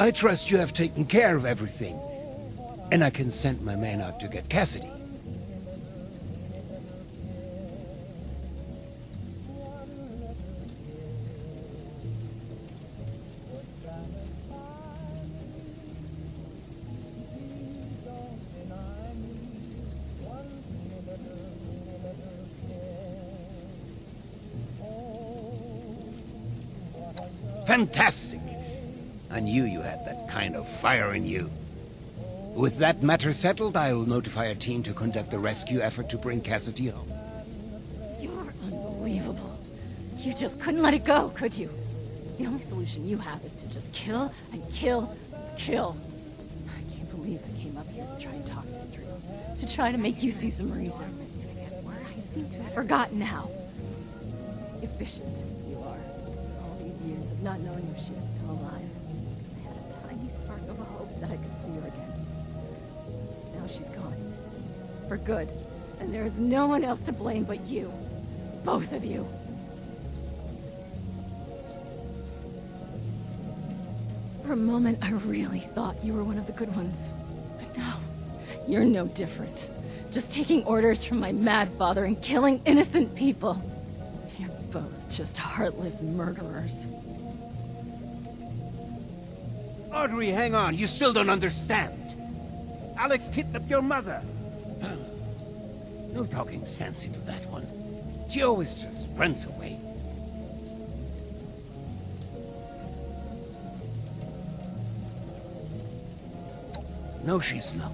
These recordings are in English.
I trust you have taken care of everything, and I can send my man out to get Cassidy. Fantastic! I knew you had that kind of fire in you. With that matter settled, I will notify a team to conduct a rescue effort to bring Cassidy home. You're unbelievable. You just couldn't let it go, could you? The only solution you have is to just kill and kill, kill. I can't believe I came up here to try and talk this through. To try to make you see some reason. It's gonna get worse. I seem to have forgotten how efficient you are. All these years of not knowing if she was still alive. I had a tiny spark of a hope that I could see her again. Now she's gone. For good. And there is no one else to blame but you. Both of you. For a moment, I really thought you were one of the good ones. But now, you're no different. Just taking orders from my mad father and killing innocent people. You're both just heartless murderers. Audrey, hang on. You still don't understand. Alex kidnapped your mother. No talking sense into that one. She always just runs away. No, she's not.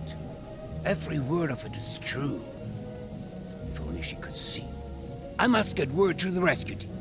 Every word of it is true. If only she could see. I must get word to the rescue team.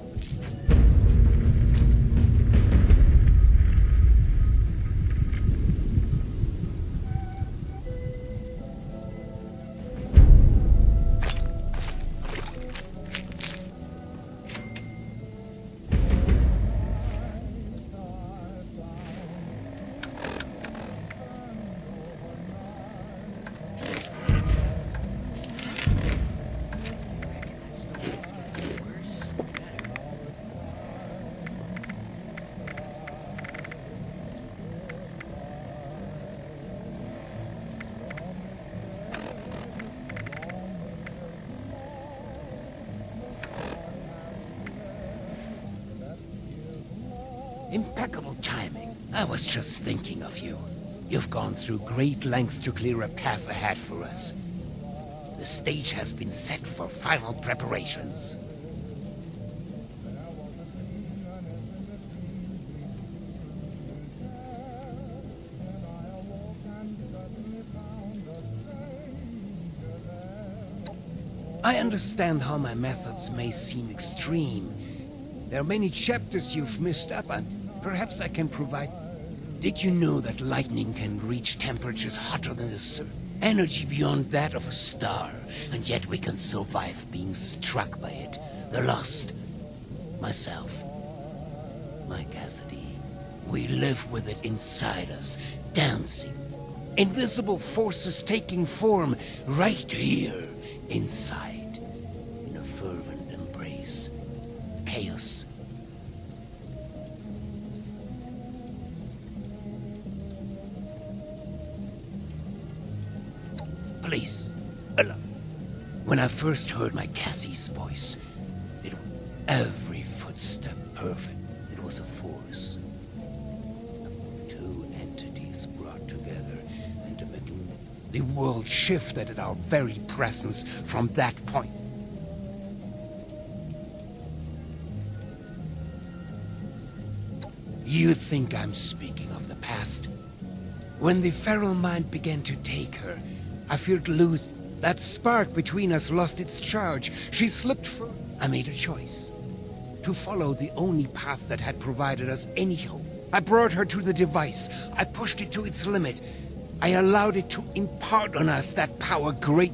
Impeccable timing. I was just thinking of you. You've gone through great lengths to clear a path ahead for us. The stage has been set for final preparations. I understand how my methods may seem extreme. There are many chapters you've missed up, and perhaps I can provide... Did you know that lightning can reach temperatures hotter than the sun? Energy beyond that of a star, and yet we can survive being struck by it. The lost. Myself. My Cassidy. We live with it inside us, dancing. Invisible forces taking form right here, inside. In a fervent embrace. Chaos. Please, allow. When I first heard my Cassie's voice, it was every footstep perfect. It was a force. Two entities brought together and to make the world shifted at our very presence from that point. You think I'm speaking of the past? When the feral mind began to take her, I feared to lose. That spark between us lost its charge. She slipped for... I made a choice. To follow the only path that had provided us any hope. I brought her to the device. I pushed it to its limit. I allowed it to impart on us that power great...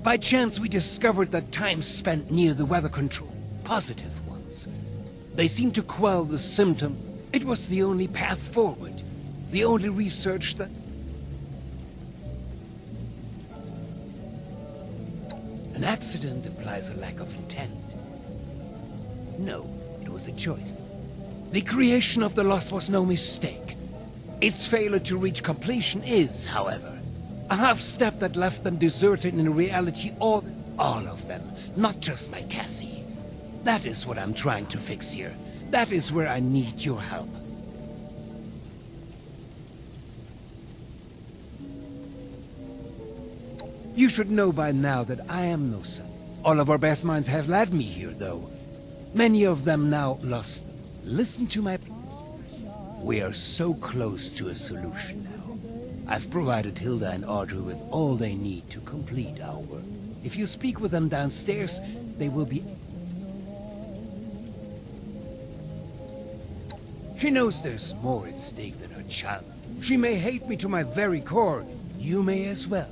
By chance, we discovered that time spent near the weather control. Positive ones. They seemed to quell the symptoms. It was the only path forward. The only research that... An accident implies a lack of intent. No, it was a choice. The creation of the Lost was no mistake. Its failure to reach completion is, however, a half-step that left them deserted in reality, all of them, not just my Cassie. That is what I'm trying to fix here. That is where I need your help. You should know by now that I am no son. All of our best minds have led me here, though. Many of them now lost. Listen to my... We are so close to a solution now. I've provided Hilda and Audrey with all they need to complete our work. If you speak with them downstairs, they will be... She knows there's more at stake than her child. She may hate me to my very core. You may as well.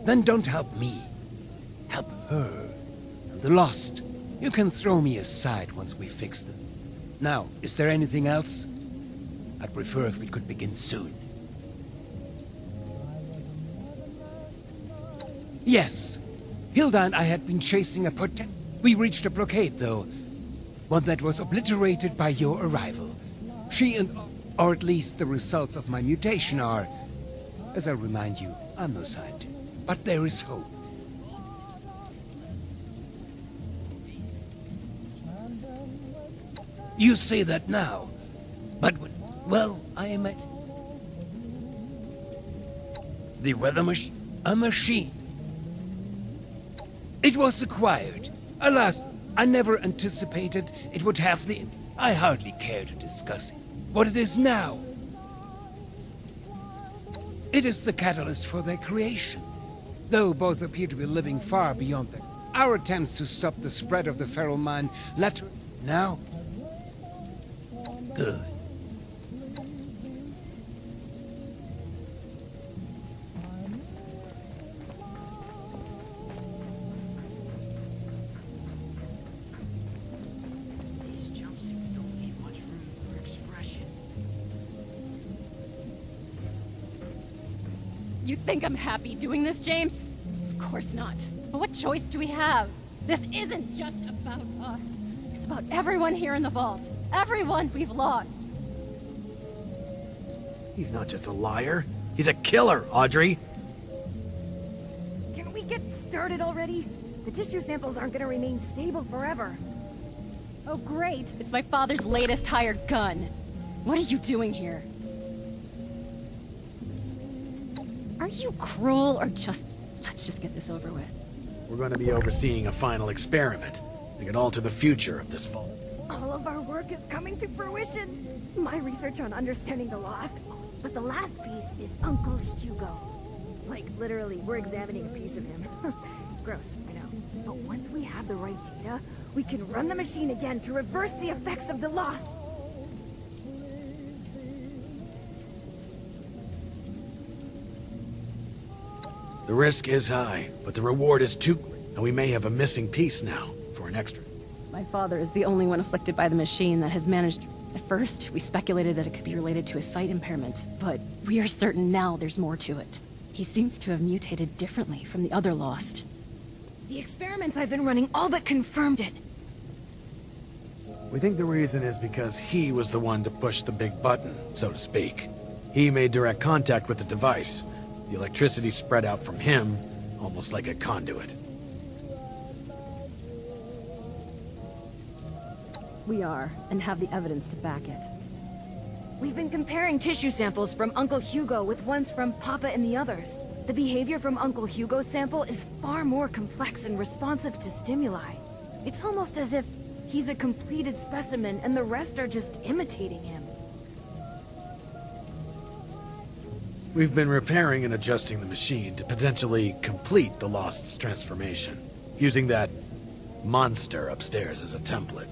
Then don't help me. Help her. And the Lost. You can throw me aside once we fix this. Now, is there anything else? I'd prefer if we could begin soon. Yes. Hilda and I had been chasing a We reached a blockade, though. One that was obliterated by your arrival. She and... or at least the results of my mutation are... As I remind you, I'm no scientist. But there is hope. You say that now, but, well, I am at... The weather machine? A machine. It was acquired. Alas, I never anticipated it would have the... I hardly care to discuss it. What it is now. It is the catalyst for their creation. Though both appear to be living far beyond them. Our attempts to stop the spread of the feral mind led... Now? Good. These jumpsuits don't leave much room for expression. You think I'm happy doing this, James? Of course not. But what choice do we have? This isn't just about us. It's about everyone here in the vault. Everyone we've lost. He's not just a liar. He's a killer, Audrey. Can we get started already? The tissue samples aren't gonna remain stable forever. Oh, great. It's my father's latest hired gun. What are you doing here? Are you cruel or just... Let's just get this over with. We're going to be overseeing a final experiment that could alter the future of this vault. All of our work is coming to fruition. My research on understanding the Lost, but the last piece is Uncle Hugo. Like, literally, we're examining a piece of him. Gross, I know. But once we have the right data, we can run the machine again to reverse the effects of the Lost. The risk is high, but the reward is too great, and we may have a missing piece now for an extra. My father is the only one afflicted by the machine that has managed... At first, we speculated that it could be related to his sight impairment, but we are certain now there's more to it. He seems to have mutated differently from the other Lost. The experiments I've been running all but confirmed it. We think the reason is because he was the one to push the big button, so to speak. He made direct contact with the device. The electricity spread out from him, almost like a conduit. We are, and have the evidence to back it. We've been comparing tissue samples from Uncle Hugo with ones from Papa and the others. The behavior from Uncle Hugo's sample is far more complex and responsive to stimuli. It's almost as if he's a completed specimen and the rest are just imitating him. We've been repairing and adjusting the machine to potentially complete the Lost's transformation, using that monster upstairs as a template.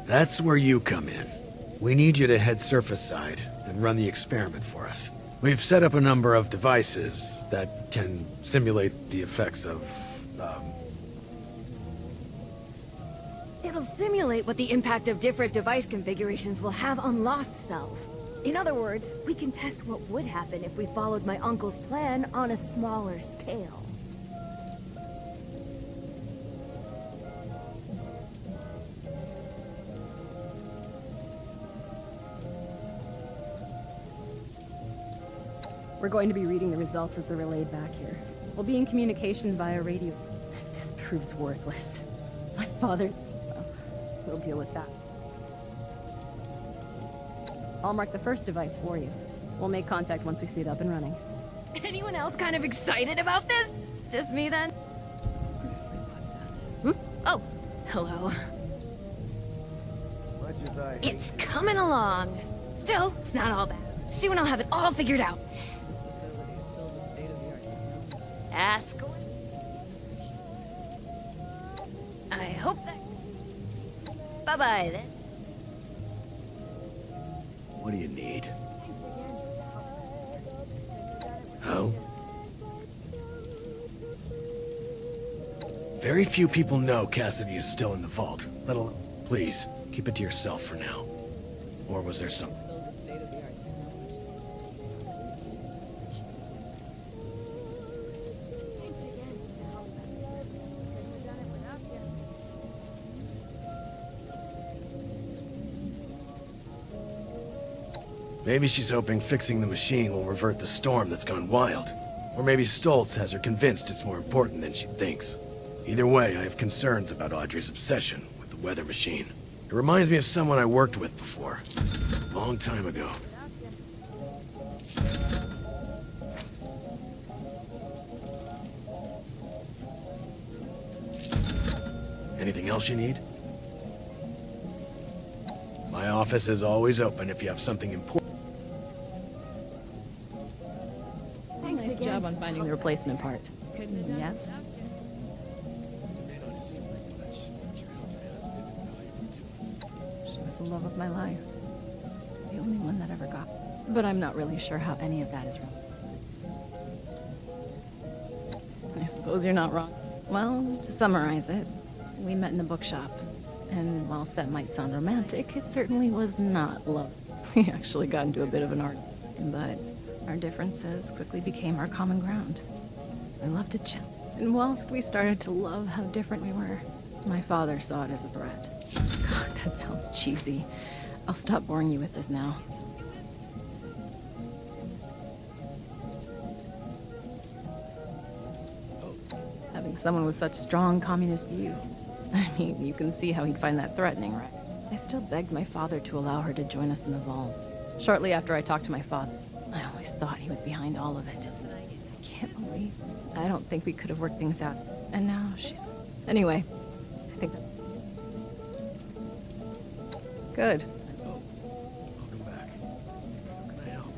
That's where you come in. We need you to head surface side and run the experiment for us. We've set up a number of devices that can simulate the effects of, It'll simulate what the impact of different device configurations will have on lost cells. In other words, we can test what would happen if we followed my uncle's plan on a smaller scale. We're going to be reading the results as they're relayed back here. We'll be in communication via radio. If this proves worthless, my father... well, we'll deal with that. I'll mark the first device for you. We'll make contact once we see it up and running. Anyone else kind of excited about this? Just me then? Oh, hello. Much as I It's coming along. Still, it's not all bad. Soon I'll have it all figured out. Ask away. I hope that... Bye-bye, then. What do you need? Oh? Very few people know Cassidy is still in the vault. Let alone... Please, keep it to yourself for now. Or was there something? Maybe she's hoping fixing the machine will revert the storm that's gone wild. Or maybe Stoltz has her convinced it's more important than she thinks. Either way, I have concerns about Audrey's obsession with the weather machine. It reminds me of someone I worked with before. A long time ago. Anything else you need? My office is always open if you have something important. Nice job on finding the replacement part. Yes? She was the love of my life. The only one that ever got. But I'm not really sure how any of that is wrong. I suppose you're not wrong. Well, to summarize it, we met in a bookshop. And whilst that might sound romantic, it certainly was not love. We actually got into a bit of an argument, but our differences quickly became our common ground. I loved to chat. And whilst we started to love how different we were, my father saw it as a threat. God, that sounds cheesy. I'll stop boring you with this now. Having someone with such strong communist views. I mean, you can see how he'd find that threatening, right? I still begged my father to allow her to join us in the vault. Shortly after I talked to my father, I always thought he was behind all of it. I can't believe... I don't think we could have worked things out. And now she's... Anyway, I think... Good. Oh, welcome back. How can I help?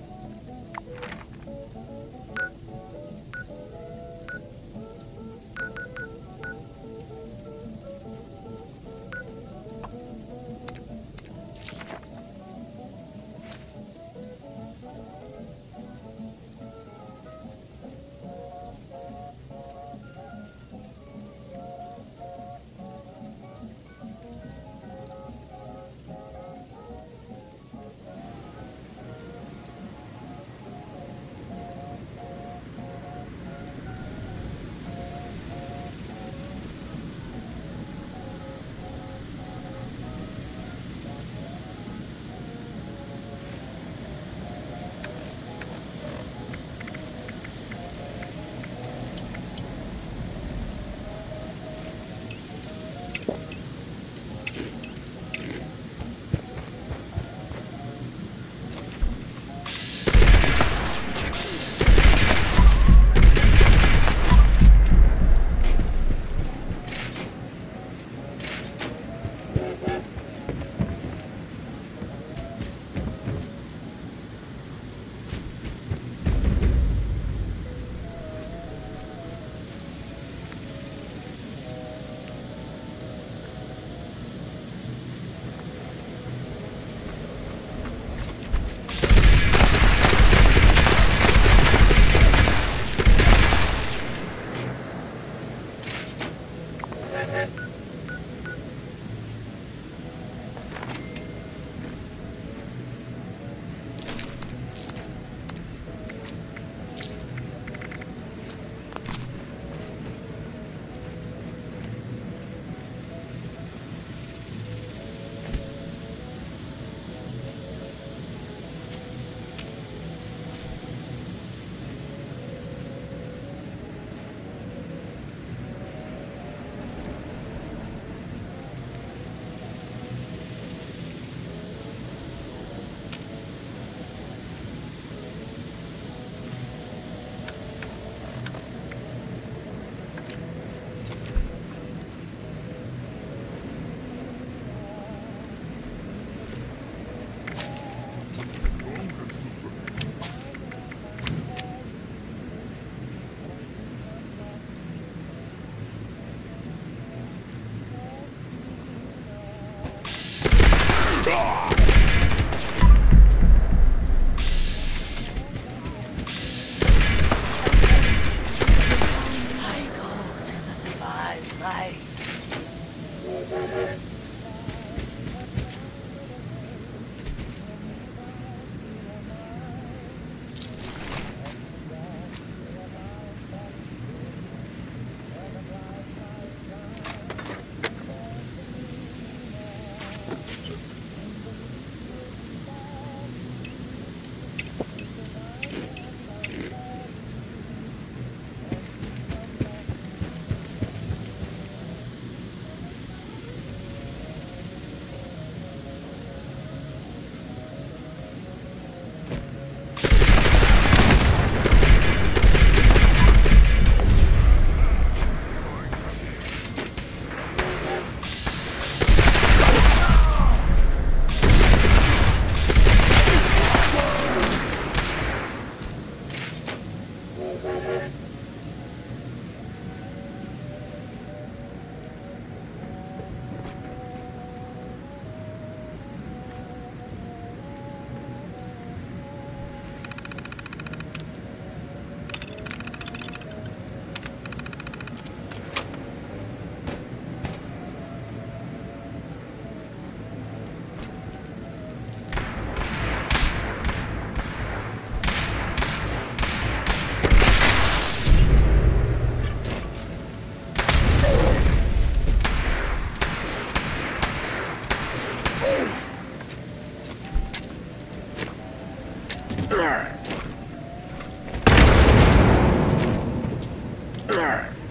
Rage! Rage!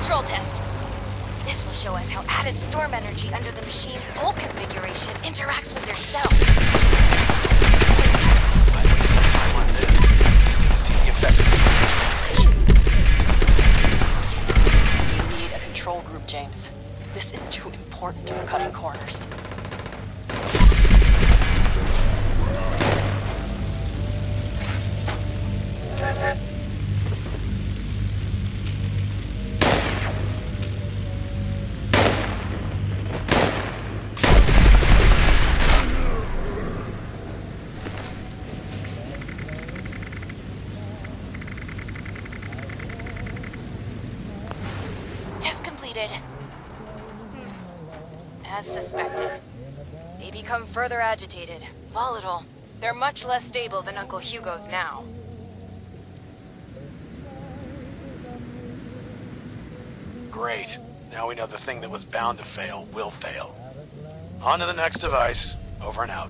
Control test. This will show us how added storm energy under the machine's old configuration interacts with their cell. I wasted time on this. Just need to see the effects of the configuration. You need a control group, James. This is too important for cutting corners. As suspected. They become further agitated, volatile. They're much less stable than Uncle Hugo's now. Great. Now we know the thing that was bound to fail will fail. On to the next device. Over and out.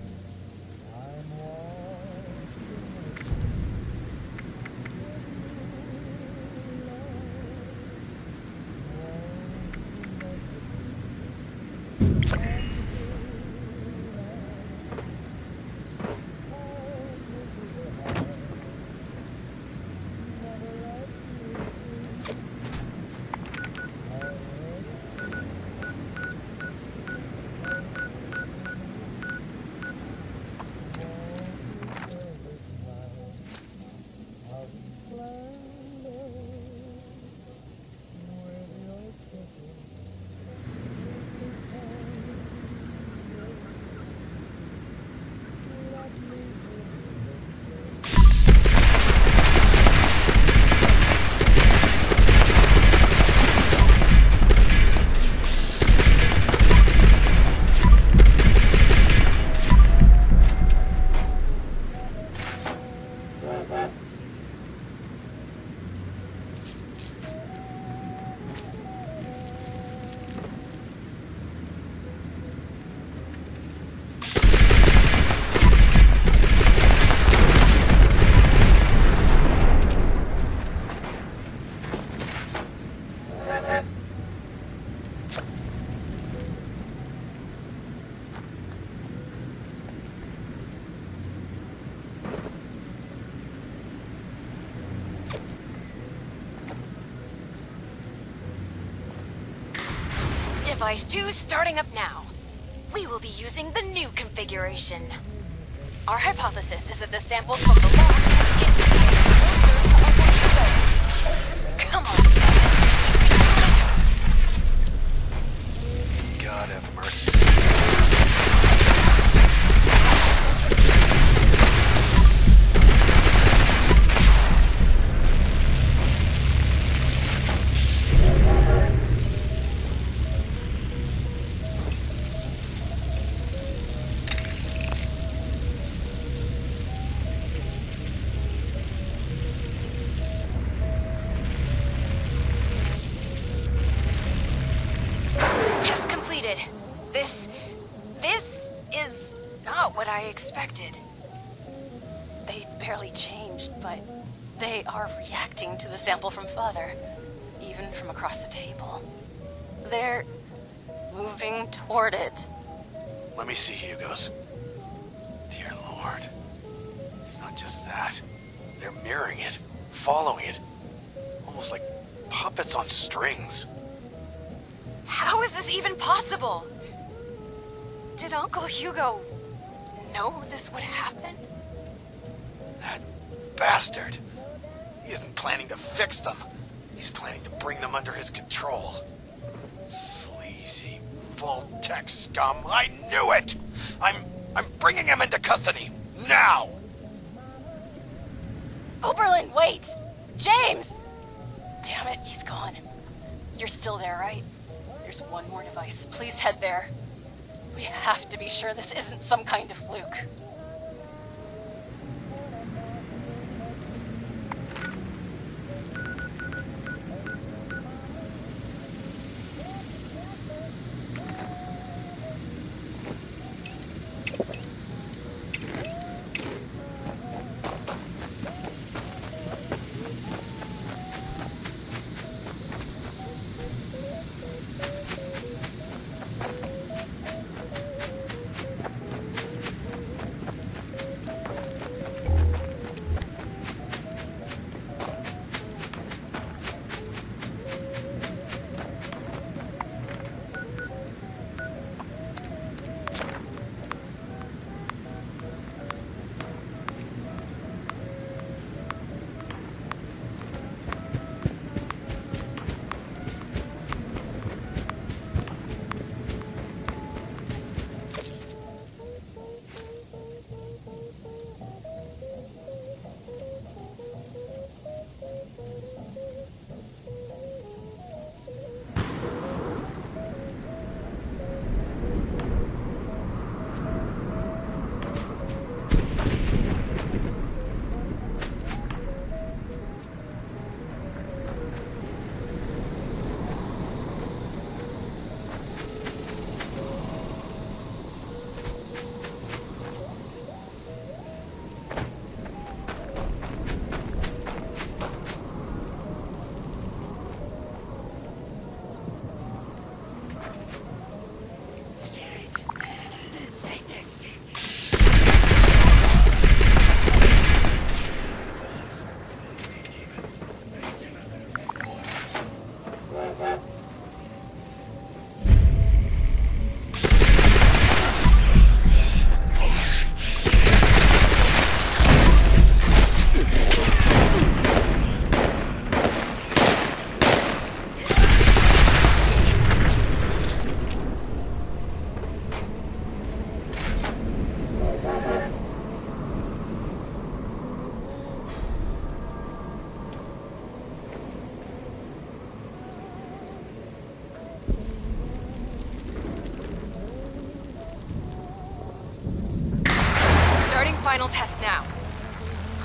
Device 2 starting up now. We will be using the new configuration. Our hypothesis is that the samples from the lost get to Uncle Hugo. Come on. God have mercy. Test completed. This is not what I expected. They barely changed, but they are reacting to the sample from Father, even from across the table. They're moving toward it. Let me see Hugo's. Dear Lord. It's not just that. They're mirroring it, following it. Almost like puppets on strings. How is this even possible? Did Uncle Hugo know this would happen? That bastard. He isn't planning to fix them. He's planning to bring them under his control. Sleazy, Vault-Tec scum. I knew it! I'm bringing him into custody. Now! Oberlin, wait! James! Damn it, he's gone. You're still there, right? There's one more device. Please head there. We have to be sure this isn't some kind of fluke. Final test now.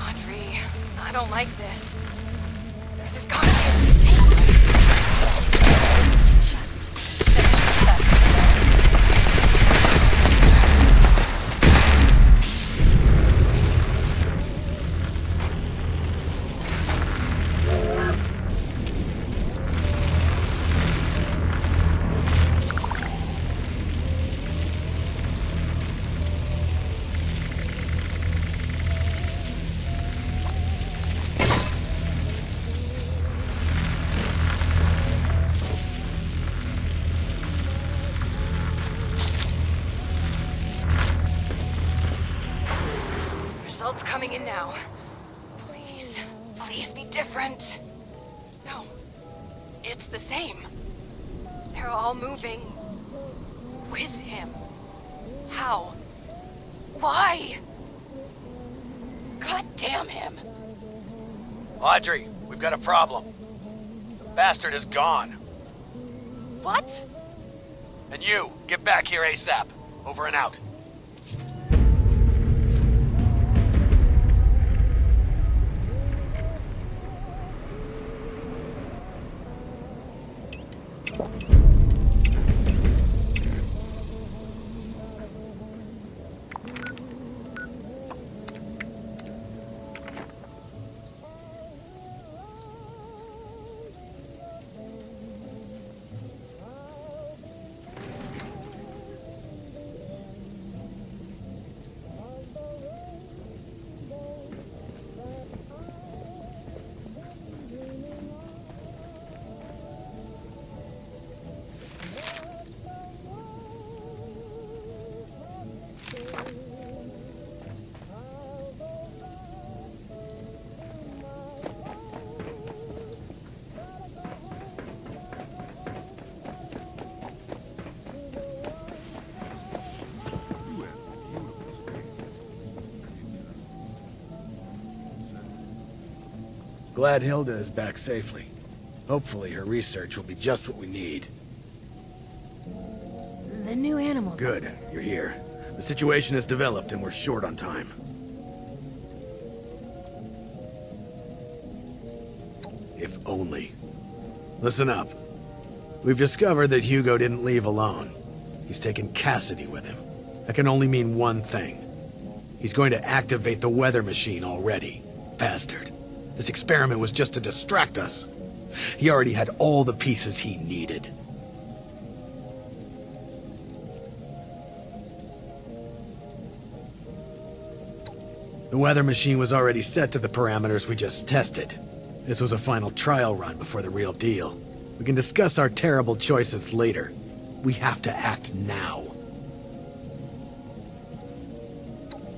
Audrey, I don't like this. This has got to be a mistake. Just finish the test. It's coming in now. Please, please be different. No, it's the same. They're all moving with him. How? Why? God damn him! Audrey, we've got a problem. The bastard is gone. What? And you, get back here ASAP. Over and out. Glad Hilda is back safely. Hopefully her research will be just what we need. The new animals. Good, you're here. The situation has developed and we're short on time. If only. Listen up. We've discovered that Hugo didn't leave alone. He's taken Cassidy with him. That can only mean one thing. He's going to activate the weather machine already. Bastard. This experiment was just to distract us. He already had all the pieces he needed. The weather machine was already set to the parameters we just tested. This was a final trial run before the real deal. We can discuss our terrible choices later. We have to act now.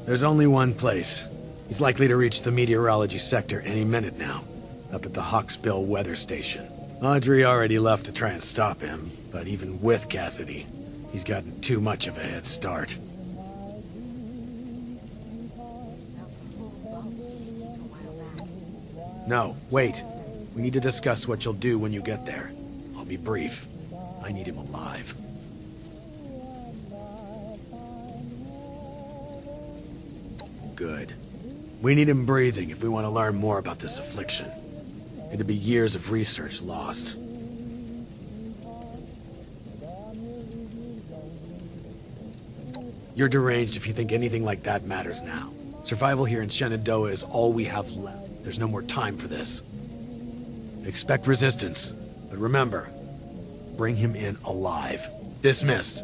There's only one place. He's likely to reach the meteorology sector any minute now, up at the Hawksbill weather station. Audrey already left to try and stop him, but even with Cassidy, he's gotten too much of a head start. No, wait. We need to discuss what you'll do when you get there. I'll be brief. I need him alive. Good. We need him breathing if we want to learn more about this affliction. It'd be years of research lost. You're deranged if you think anything like that matters now. Survival here in Shenandoah is all we have left. There's no more time for this. Expect resistance, but remember, bring him in alive. Dismissed.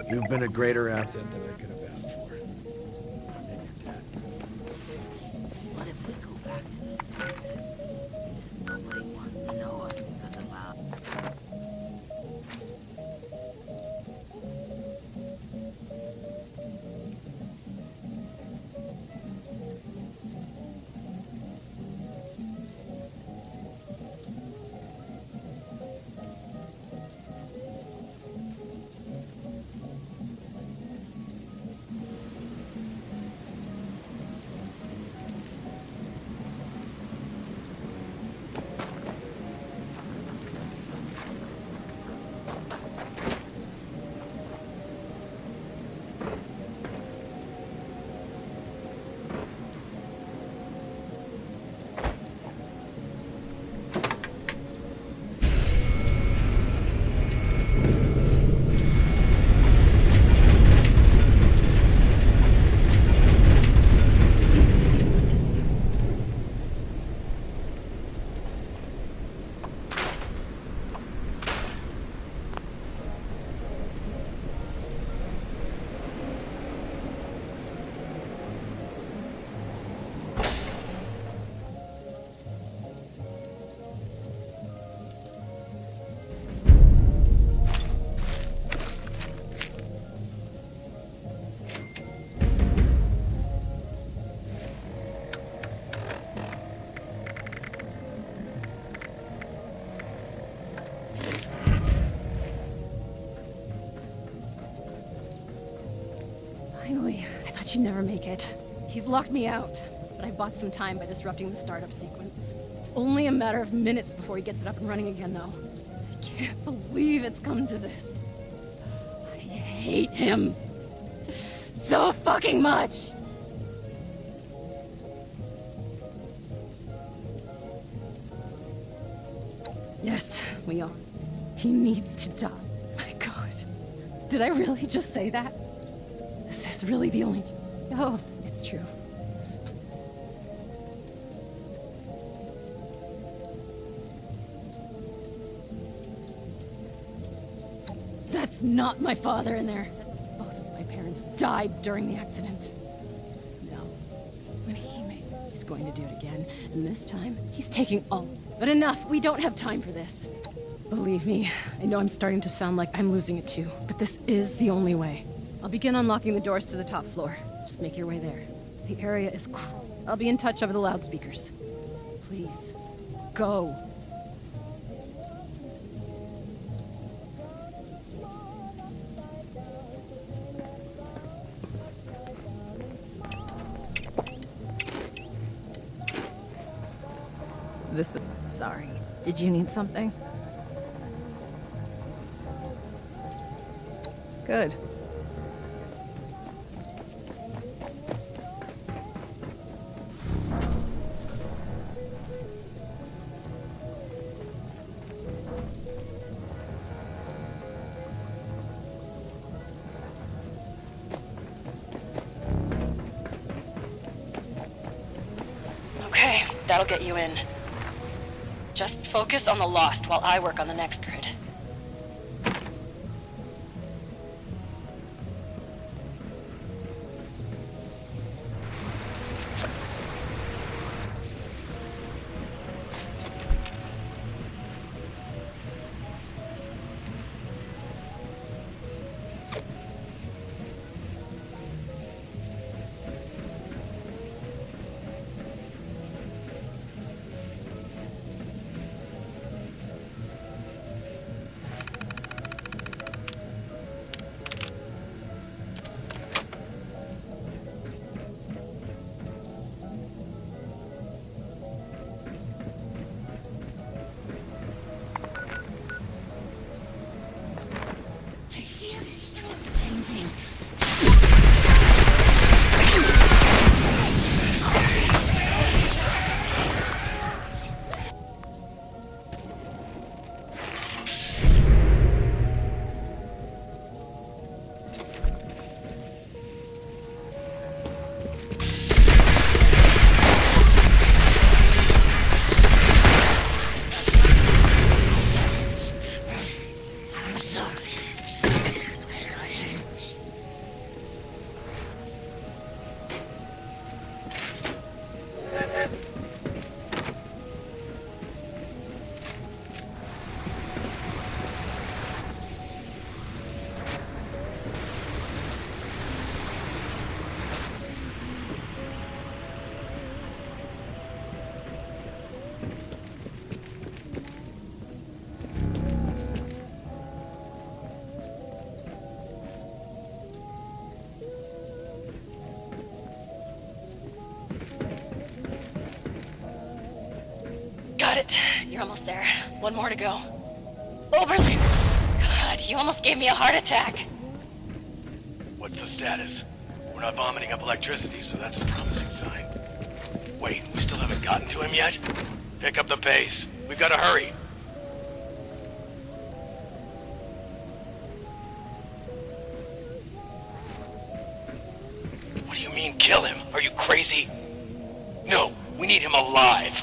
You've been a greater asset than I could have asked for. And you're dead. What if we go back to the surface? Nobody wants to know us because of our... she'd never make it. He's locked me out, but I bought some time by disrupting the startup sequence. It's only a matter of minutes before he gets it up and running again, though. I can't believe it's come to this. I hate him. So fucking much! Yes, we are. He needs to die. My God. Did I really just say that? This is really the only... Oh, it's true. That's not my father in there. Both of my parents died during the accident. No. When he's going to do it again, and this time, he's taking all. But enough, we don't have time for this. Believe me, I know I'm starting to sound like I'm losing it too, but this is the only way. I'll begin unlocking the doors to the top floor. Just make your way there. The area is cruel. I'll be in touch over the loudspeakers. Please, go. Sorry. Did you need something? Good. Okay, that'll get you in. Just focus on the Lost while I work on the next grid. Got it. You're almost there. One more to go. Oberlin! God, you almost gave me a heart attack. What's the status? We're not vomiting up electricity, so that's a promising sign. Wait, we still haven't gotten to him yet? Pick up the pace. We've got to hurry. What do you mean, kill him? Are you crazy? No, we need him alive.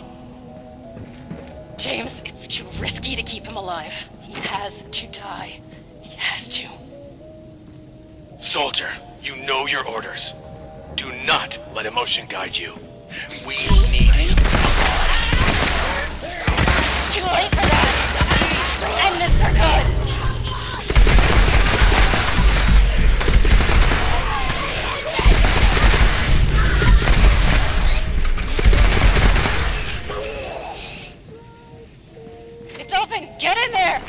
James, it's too risky to keep him alive. He has to die. He has to. Soldier, you know your orders. Do not let emotion guide you. We need him alive. Too late for that! End this for good! It's open! Get in there!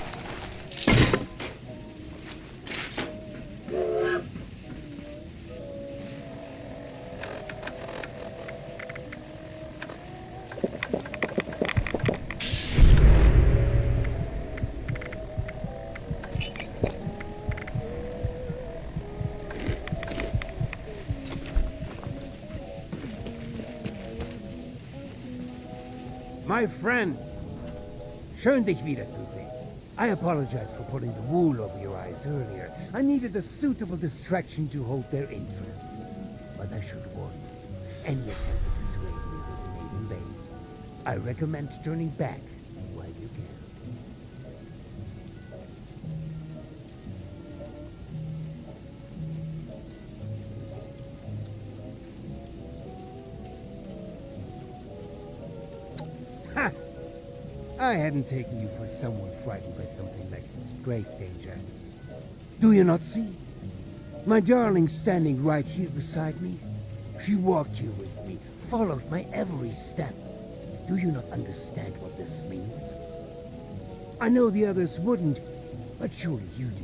My friend. Schön, dich wiederzusehen. I apologize for pulling the wool over your eyes earlier. I needed a suitable distraction to hold their interest. But I should warn you, any attempt to dissuade me will be made in vain. I recommend turning back while you can. Ha! I hadn't taken you for someone frightened by something like grave danger. Do you not see? My darling standing right here beside me. She walked here with me, followed my every step. Do you not understand what this means? I know the others wouldn't, but surely you do.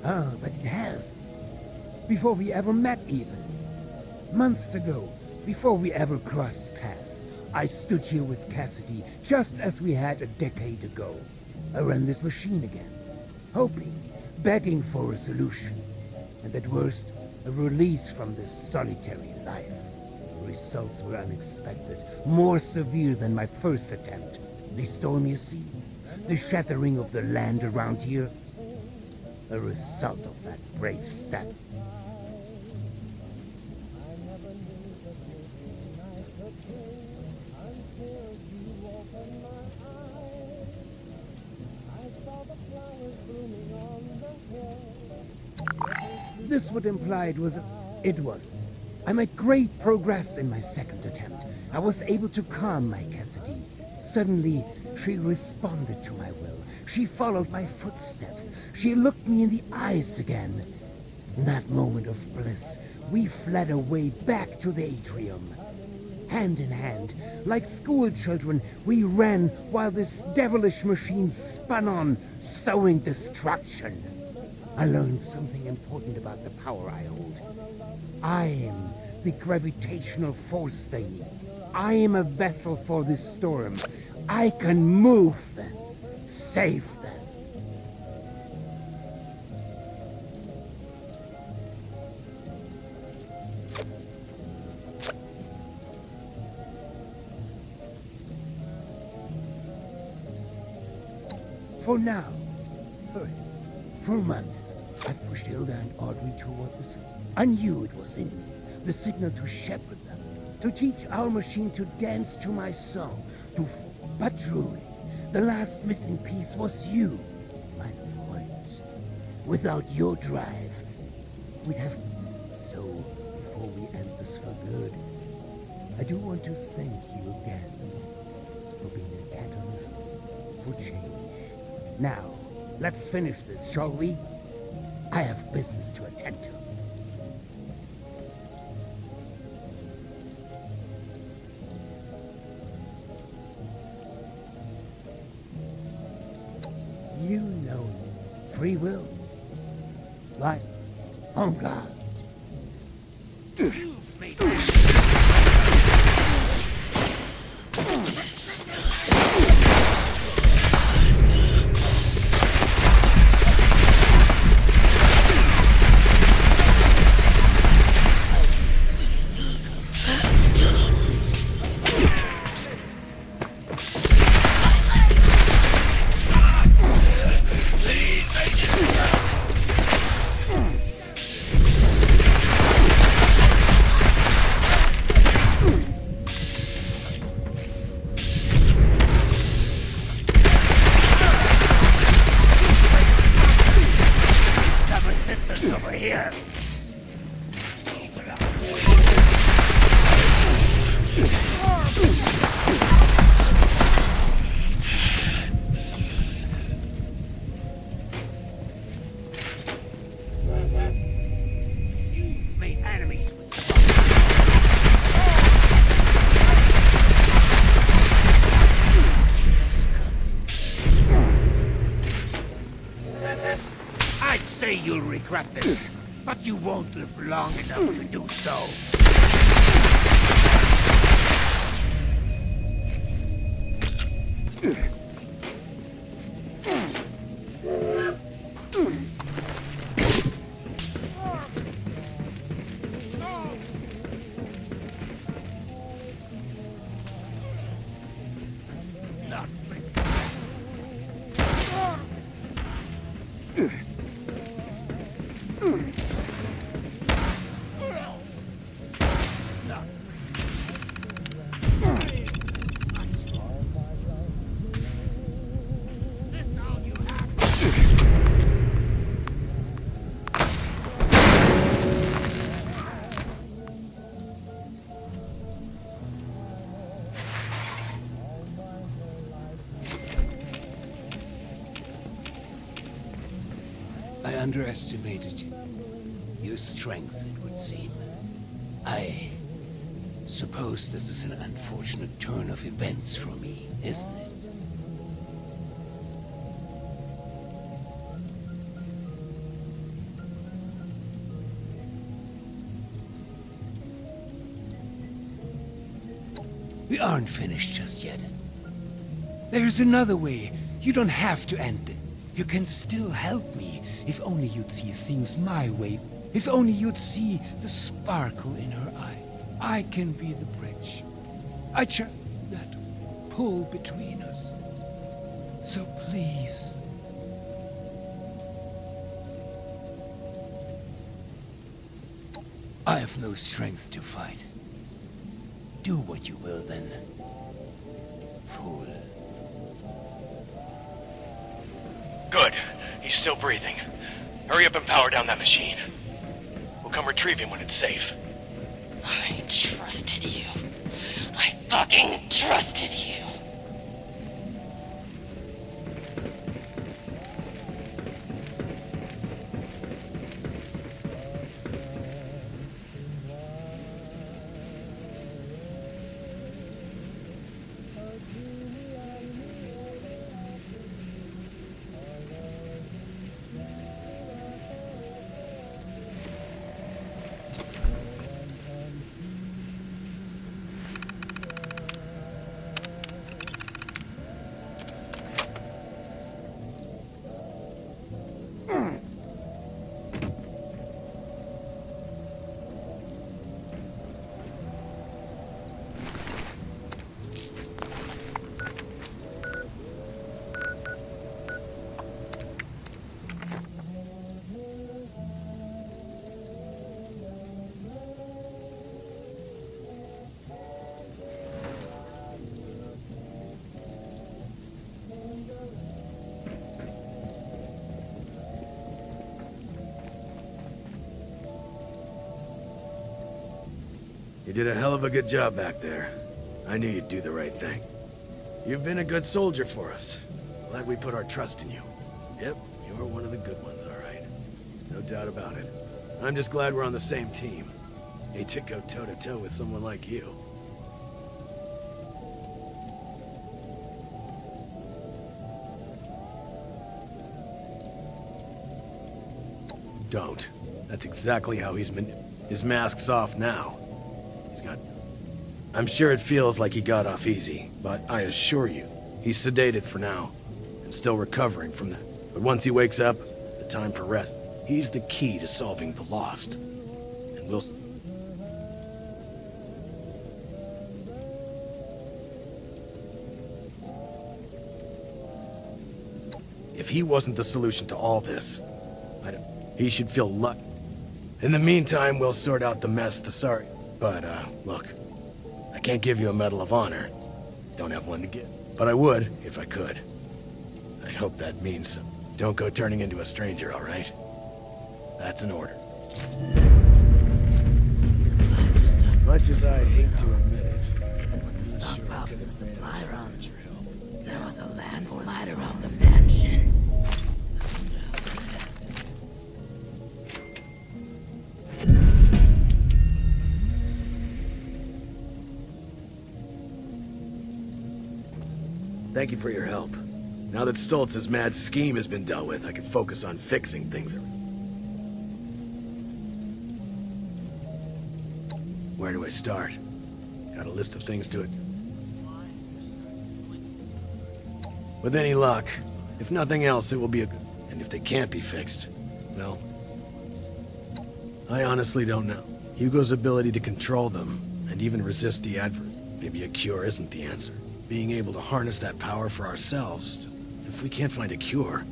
Ah, but it has. Before we ever met even. Months ago, before we ever crossed paths, I stood here with Cassidy, just as we had a decade ago. I ran this machine again, hoping, begging for a solution, and at worst, a release from this solitary life. The results were unexpected, more severe than my first attempt. The storm, you see? The shattering of the land around here? A result of that brave step. This would imply it was. I made great progress in my second attempt. I was able to calm my Cassidy. Suddenly, she responded to my will. She followed my footsteps. She looked me in the eyes again. In that moment of bliss, we fled away back to the atrium. Hand in hand, like school children, we ran while this devilish machine spun on, sowing destruction. I learned something important about the power I hold. I am the gravitational force they need. I am a vessel for this storm. I can move them, save them. For now, for months, I've pushed Hilda and Audrey toward the sun. I knew it was in me, the signal to shepherd them, to teach our machine to dance to my song, but truly, the last missing piece was you, my friend. Without your drive, we'd have... So, before we end this for good, I do want to thank you again for being a catalyst for change. Now, let's finish this, shall we? I have business to attend to. You know free will. Like, on God. You've made you'll regret this, but you won't live long enough to do so. underestimated your strength, it would seem. I suppose this is an unfortunate turn of events for me, isn't it? We aren't finished just yet. There's another way. You don't have to end it. You can still help me, if only you'd see things my way. If only you'd see the sparkle in her eye. I can be the bridge. I just need that pull between us. So please. I have no strength to fight. Do what you will then, fool. Good. He's still breathing. Hurry up and power down that machine. We'll come retrieve him when it's safe. I trusted you. I fucking trusted you. You did a hell of a good job back there. I knew you'd do the right thing. You've been a good soldier for us. Glad we put our trust in you. Yep, you're one of the good ones, all right. No doubt about it. I'm just glad we're on the same team. Hate to go toe-to-toe with someone like you. Don't. That's exactly how he's been. His mask's off now. He's got... I'm sure it feels like he got off easy, but I assure you, he's sedated for now, and still recovering from that. But once he wakes up, the time for rest, he's the key to solving the Lost. And we'll... If he wasn't the solution to all this, he should feel lucky. In the meantime, we'll sort out the mess But, look, I can't give you a Medal of Honor. Don't have one to give. But I would, if I could. I hope that means don't go turning into a stranger, all right? That's an order. Supplies are starting. Much as I hate to admit it, Even with the stockpile from the supply runs, there was a landslide around the mansion. Thank you for your help. Now that Stoltz's mad scheme has been dealt with, I can focus on fixing things. Where do I start? Got a list of things to it. With any luck, if nothing else, it will be a good... And if they can't be fixed, well... I honestly don't know. Hugo's ability to control them, and even resist the adverse. Maybe a cure isn't the answer. Being able to harness that power for ourselves, if we can't find a cure.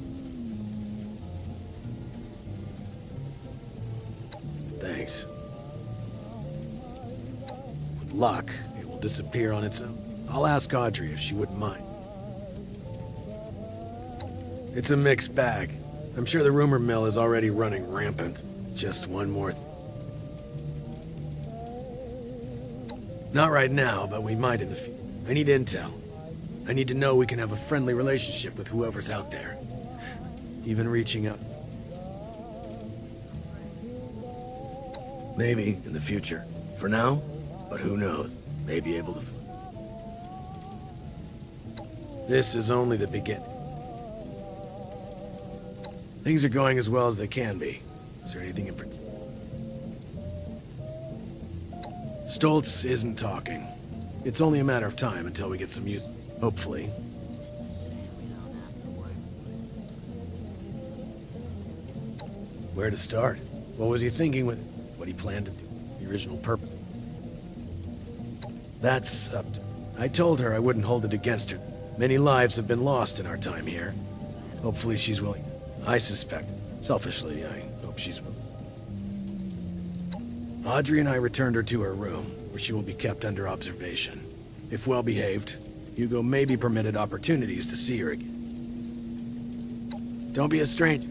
Thanks. With luck, it will disappear on its own. I'll ask Audrey if she wouldn't mind. It's a mixed bag. I'm sure the rumor mill is already running rampant. Just one more Not right now, but we might in the future. I need intel. I need to know we can have a friendly relationship with whoever's out there. Even reaching out. Maybe in the future. For now, but who knows? May be able to... This is only the beginning. Things are going as well as they can be. Is there anything in particular? Stoltz isn't talking. It's only a matter of time until we get some use. Hopefully. Where to start? What was he thinking with what he planned to do? The original purpose? That's up to... I told her I wouldn't hold it against her. Many lives have been lost in our time here. Hopefully she's willing. I suspect. Selfishly, I hope she's willing. Audrey and I returned her to her room, where she will be kept under observation. If well behaved, Hugo may be permitted opportunities to see her again. Don't be a stranger.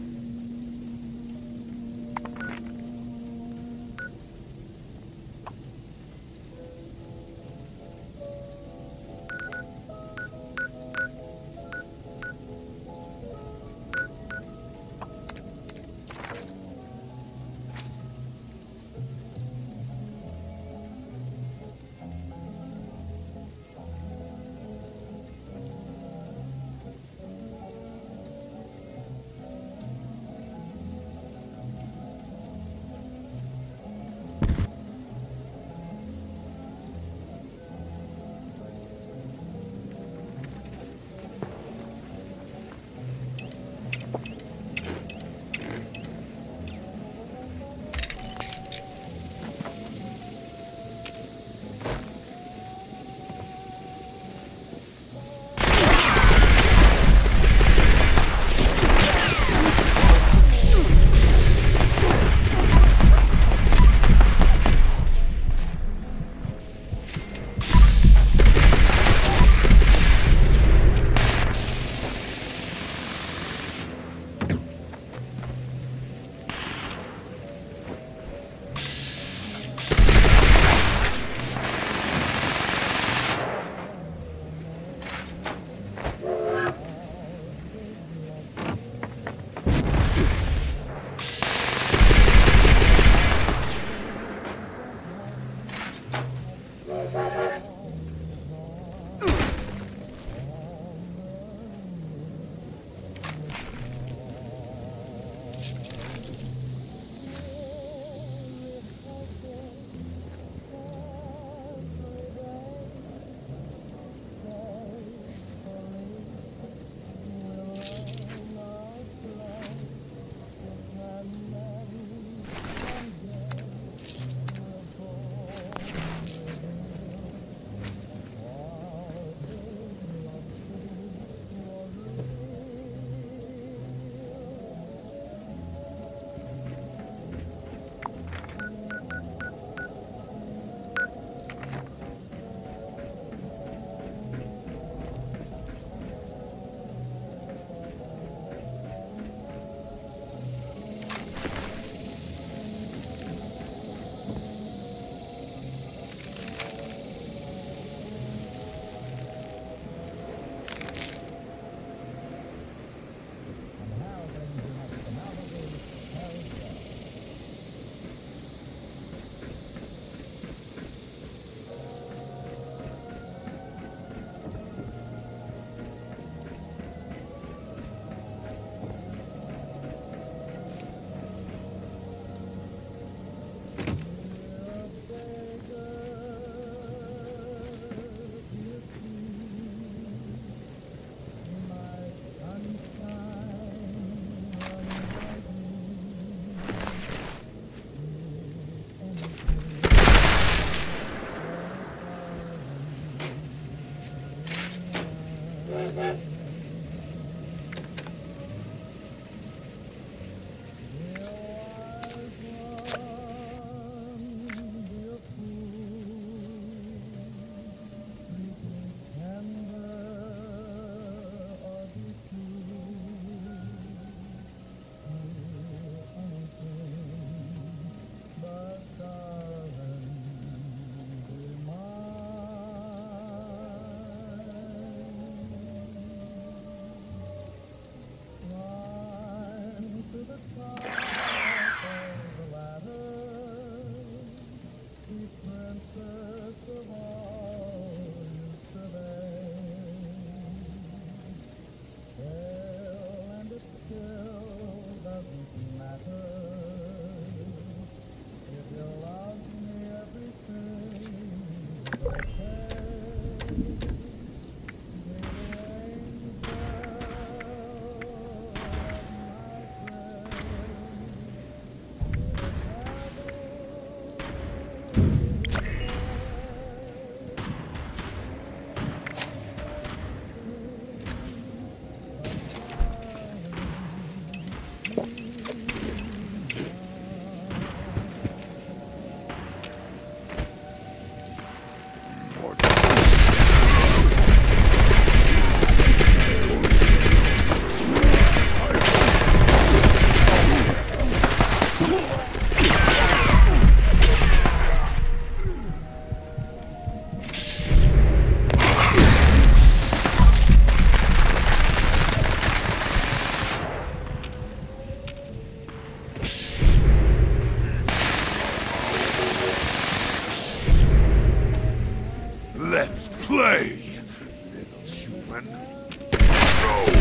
gentlemen. Go!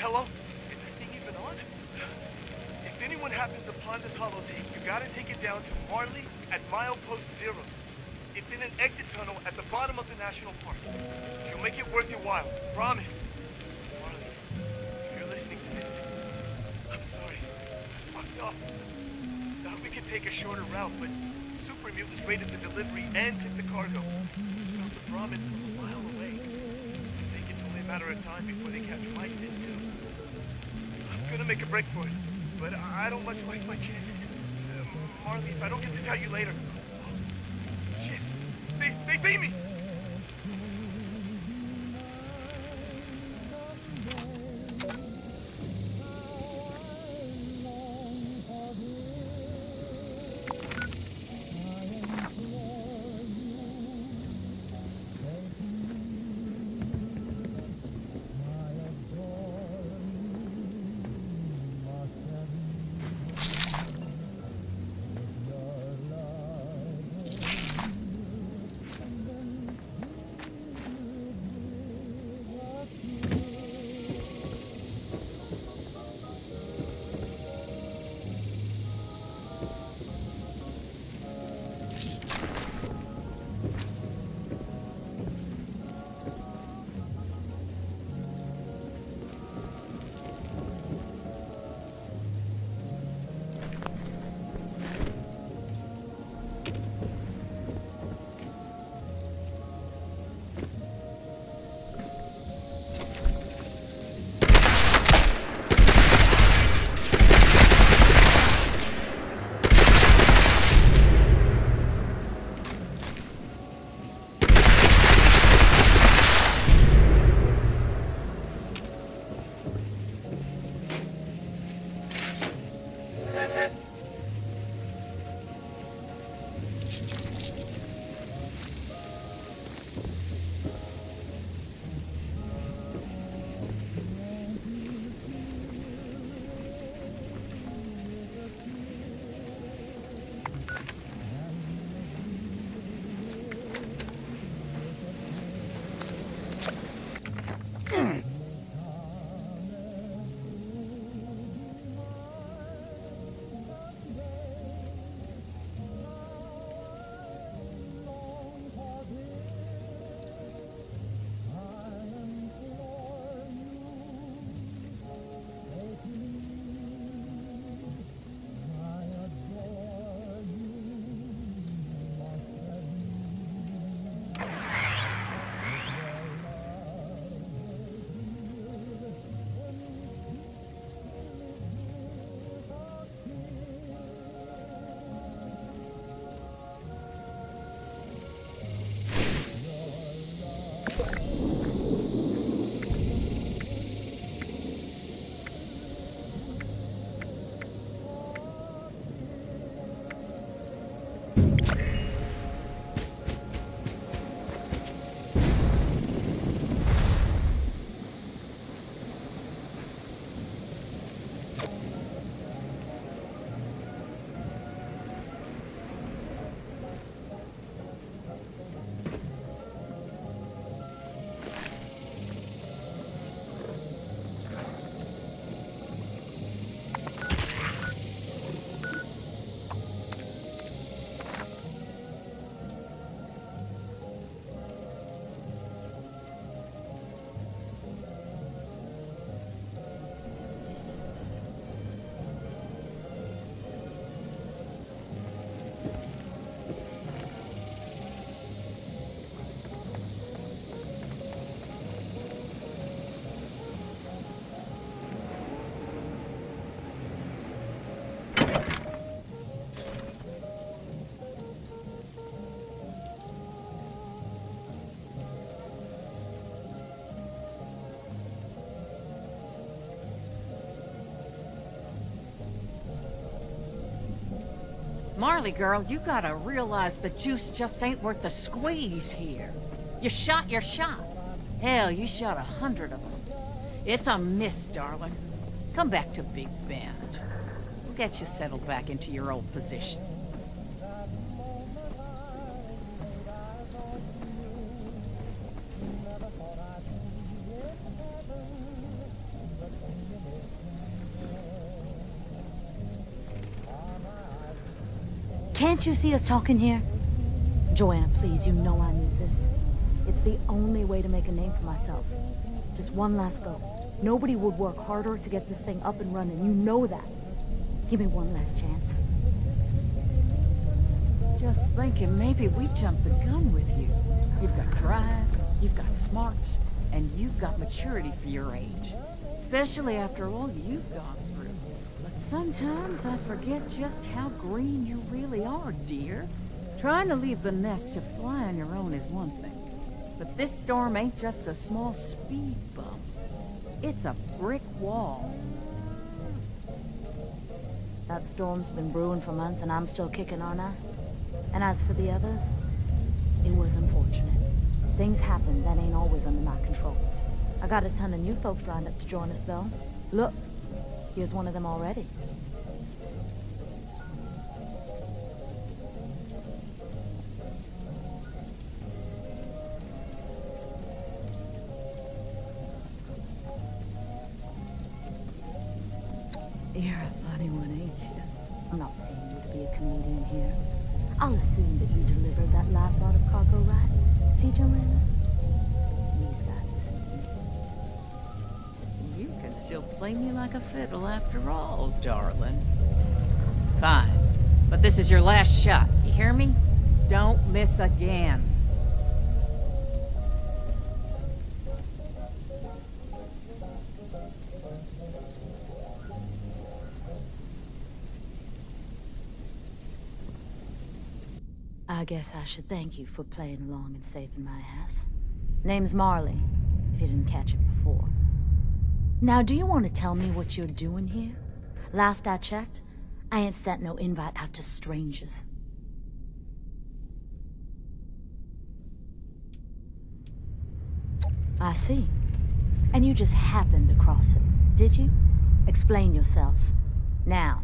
Hello? Is this thing even on? If anyone happens upon this holotape, you gotta take it down to Marley at milepost 0. It's in an exit tunnel at the bottom of the national park. You'll make it worth your while. Promise. Marley, if you're listening to this, I'm sorry. I fucked up. Thought we could take a shorter route, but super mutants raided the delivery and took the cargo. Felt the Brahmin from a mile away. I think it's only a matter of time before they catch my kid too. I'm gonna make a break for it, but I don't much like my chances. Marley, if I don't get to tell you later. Shit! They see me! Marley girl, you gotta realize the juice just ain't worth the squeeze here. You shot your shot. Hell, you shot 100 of them. It's a miss, darling. Come back to Big Bend. We'll get you settled back into your old position. Can't you see us talking here? Joanna, please, you know I need this. It's the only way to make a name for myself. Just one last go. Nobody would work harder to get this thing up and running. You know that. Give me one last chance. Just thinking maybe we jumped the gun with you. You've got drive, you've got smarts, and you've got maturity for your age. Especially after all you've gone through. But sometimes I forget just how green you really are, dear. Trying to leave the nest to fly on your own is one thing. But this storm ain't just a small speed bump. It's a brick wall. That storm's been brewing for months and I'm still kicking, aren't I? And as for the others, it was unfortunate. Things happen that ain't always under my control. I got a ton of new folks lined up to join us, though. Look, here's one of them already. You're a funny one, ain't you? I'm not paying you to be a comedian here. I'll assume that you delivered that last lot of cargo, right? See, Joanna? These guys listen to me. You can still play me like a fiddle after all, darling. Fine. But this is your last shot. You hear me? Don't miss again. I guess I should thank you for playing along and saving my ass. Name's Marley, if you didn't catch it before. Now, do you want to tell me what you're doing here? Last I checked, I ain't sent no invite out to strangers. I see. And you just happened to cross it, did you? Explain yourself. Now.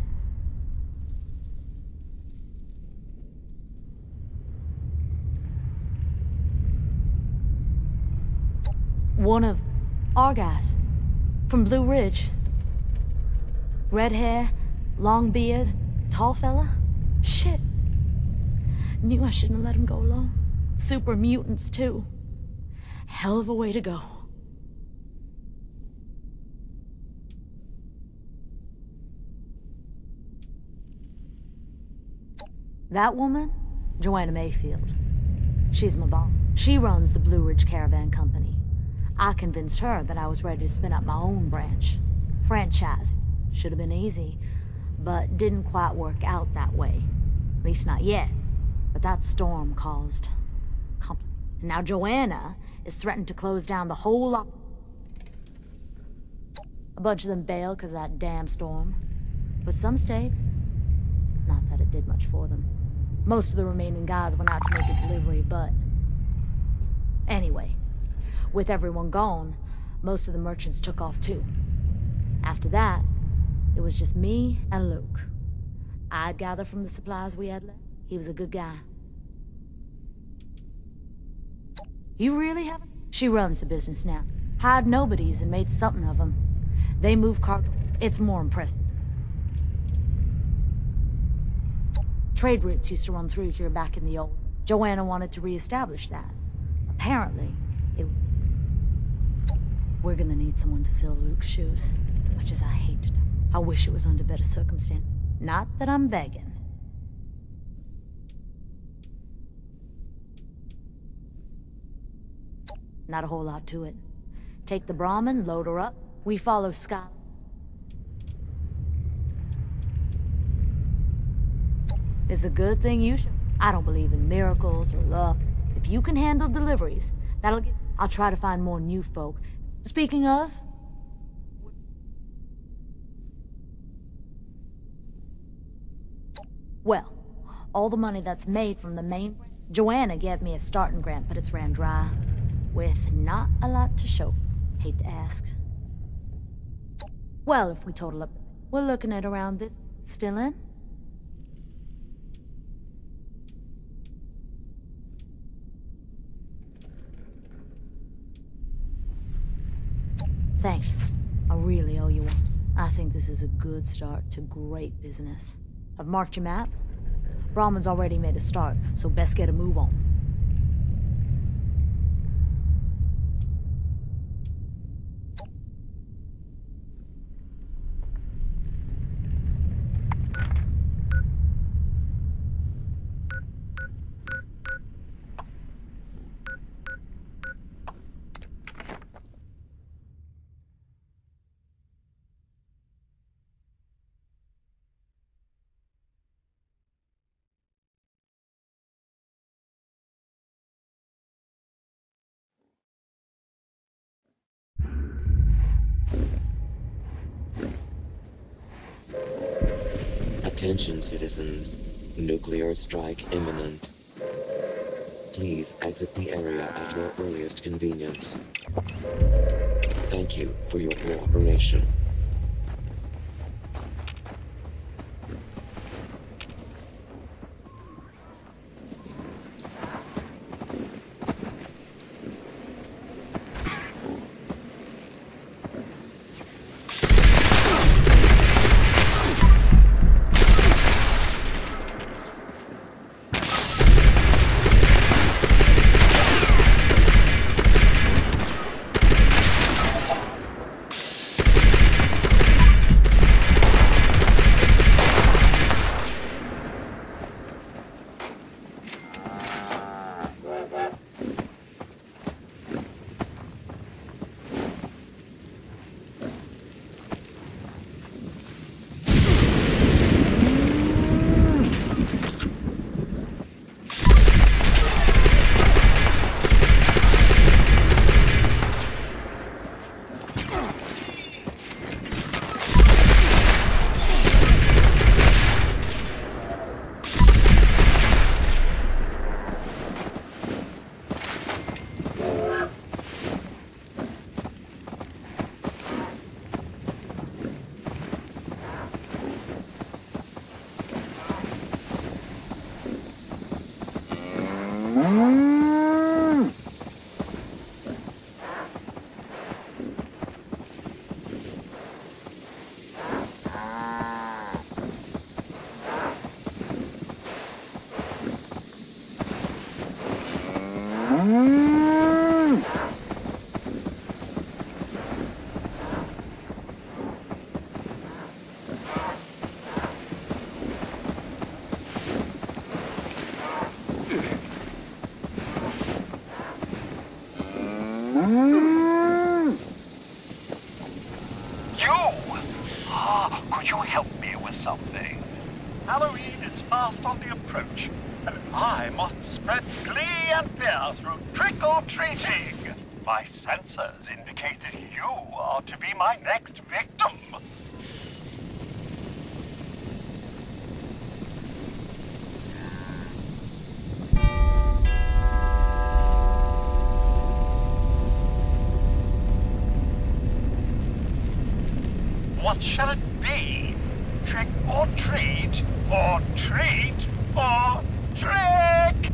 One of our guys. From Blue Ridge. Red hair, long beard, tall fella. Shit. Knew I shouldn't have let him go alone. Super mutants, too. Hell of a way to go. That woman? Joanna Mayfield. She's my boss. She runs the Blue Ridge Caravan Company. I convinced her that I was ready to spin up my own branch. Franchise. Should have been easy, but didn't quite work out that way. At least not yet. But that storm caused... Now Joanna is threatened to close down the whole lot. A bunch of them bailed because of that damn storm. But some stayed. Not that it did much for them. Most of the remaining guys went out to make a delivery, but... Anyway. With everyone gone, most of the merchants took off too. After that, it was just me and Luke. I'd gather from the supplies we had left. He was a good guy. You really haven't? She runs the business now. Hired nobodies and made something of them. They move cargo. It's more impressive. Trade routes used to run through here back in the old. Joanna wanted to reestablish that. Apparently, it was... We're gonna need someone to fill Luke's shoes, much as I hate it. I wish it was under better circumstances. Not that I'm begging. Not a whole lot to it. Take the Brahmin, load her up. We follow Scott. It's a good thing you should. I don't believe in miracles or luck. If you can handle deliveries, that'll get... I'll try to find more new folk. Speaking of... Well, All the money that's made from the main... Joanna gave me a starting grant, but it's ran dry. With not a lot to show. Hate to ask. Well, if we total up, we're looking at around this. Still in? Thanks. I really owe you one. I think this is a good start to great business. I've marked your map. Brahman's already made a start, so best get a move on. Attention citizens, nuclear strike imminent. Please exit the area at your earliest convenience. Thank you for your cooperation. Could you help me with something? Halloween is fast on the approach, and I must spread glee and fear through trick-or-treating. My sensors indicate that you are to be my next victim. What shall it be? Trick or treat? Or treat or trick?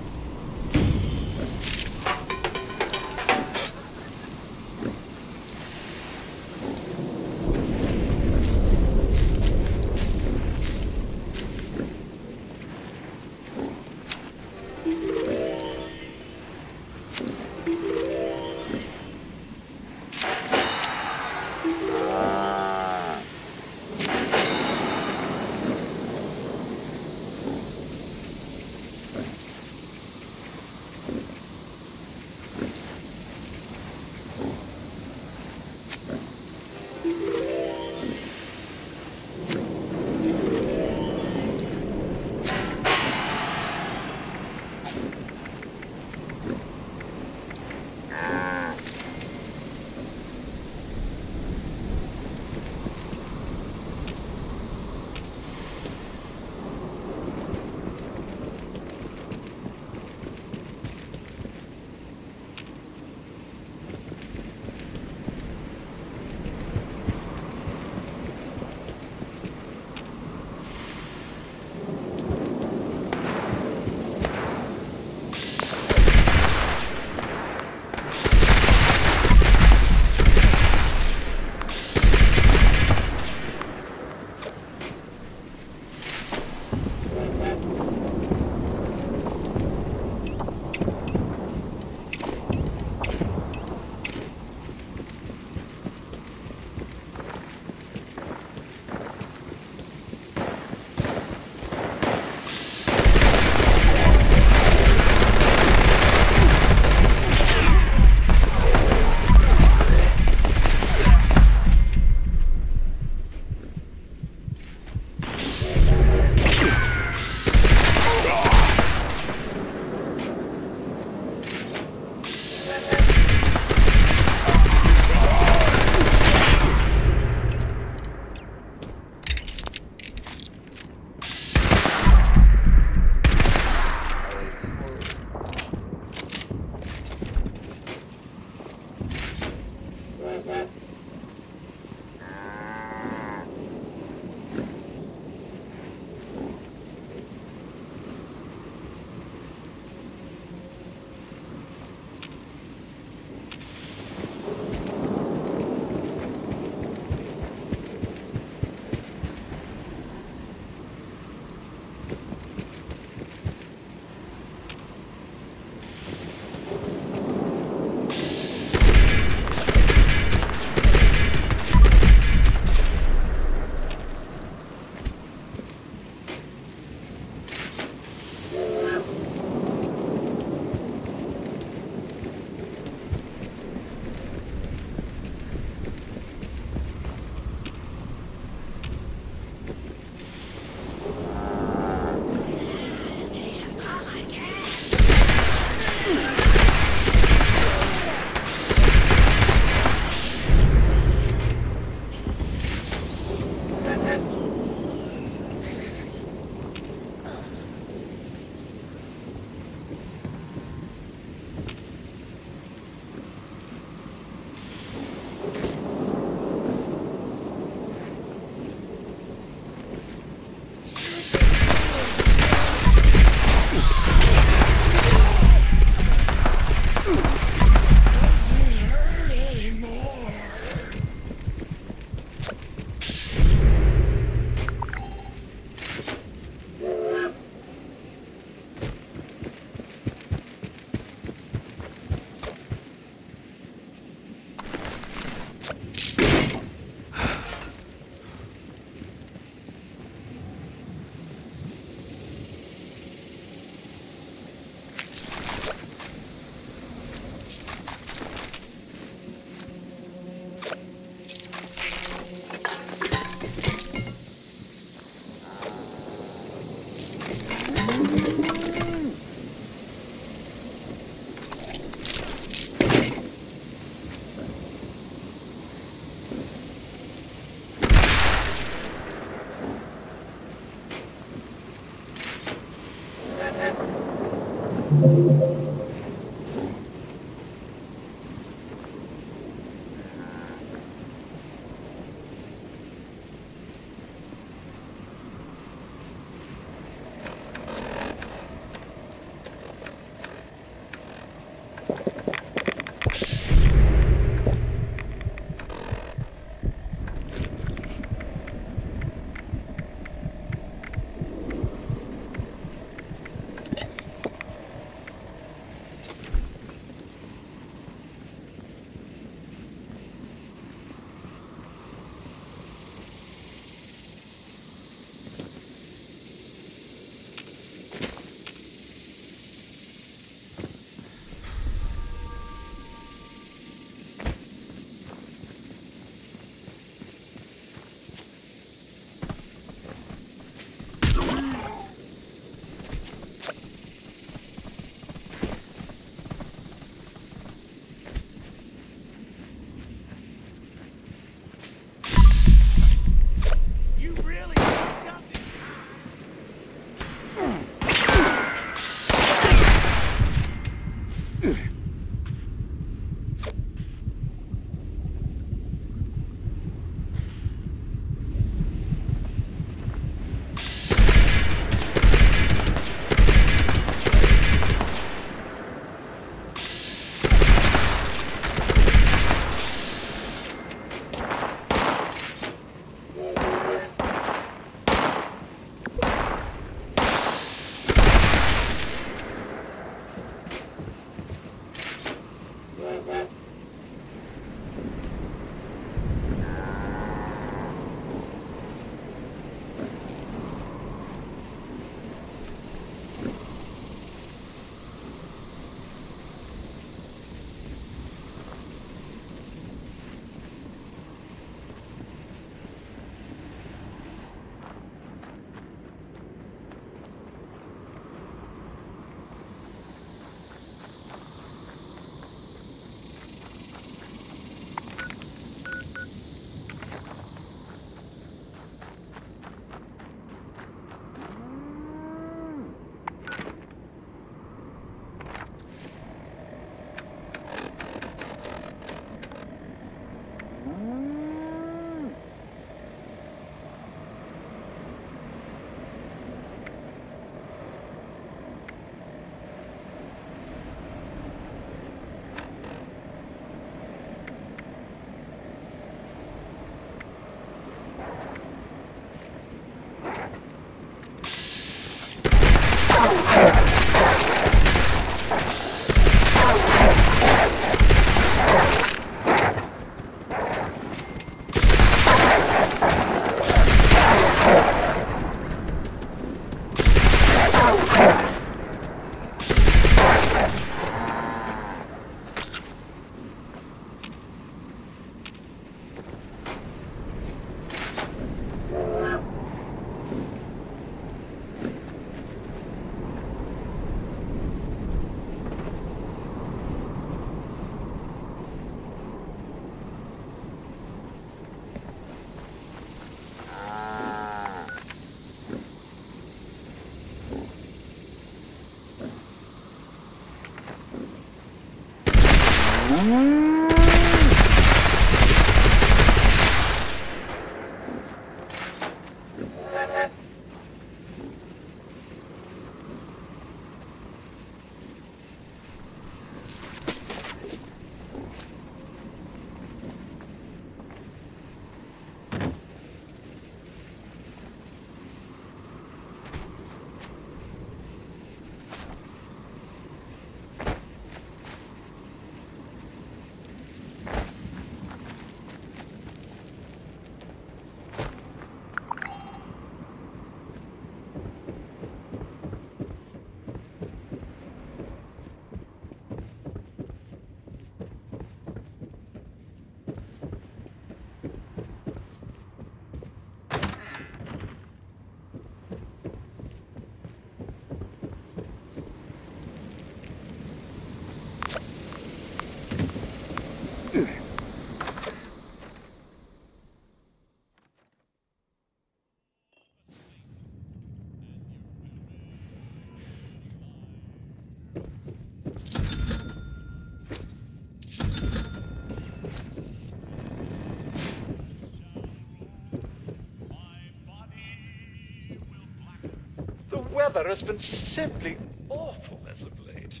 weather has been simply awful as of late.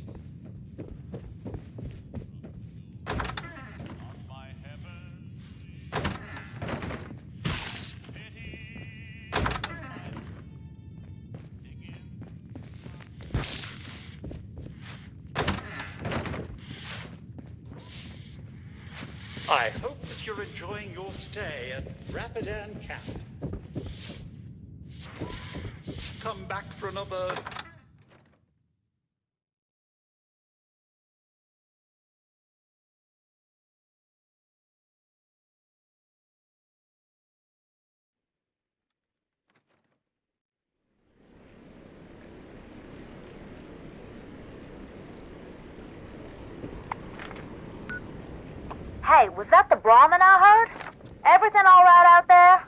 I hope that you're enjoying your stay at Rapidan Camp. Come back for another... Hey, was that the Brahmin I heard? Everything all right out there?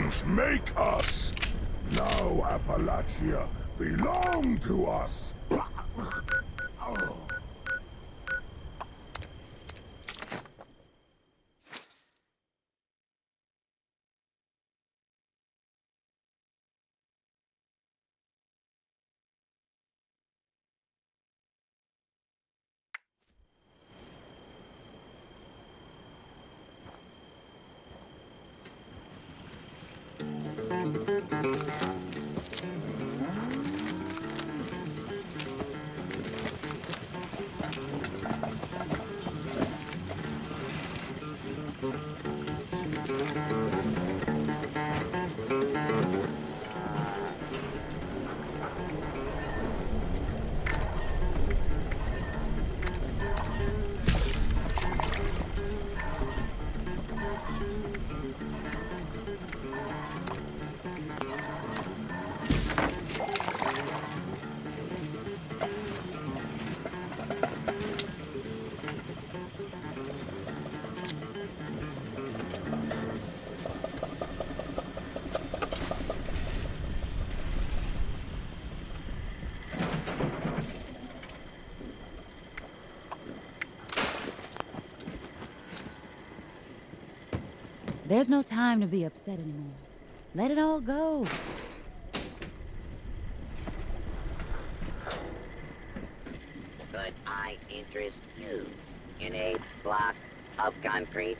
Humans make us! Now Appalachia belong to us! Oh. There's no time to be upset anymore. Let it all go. Could I interest you in a block of concrete?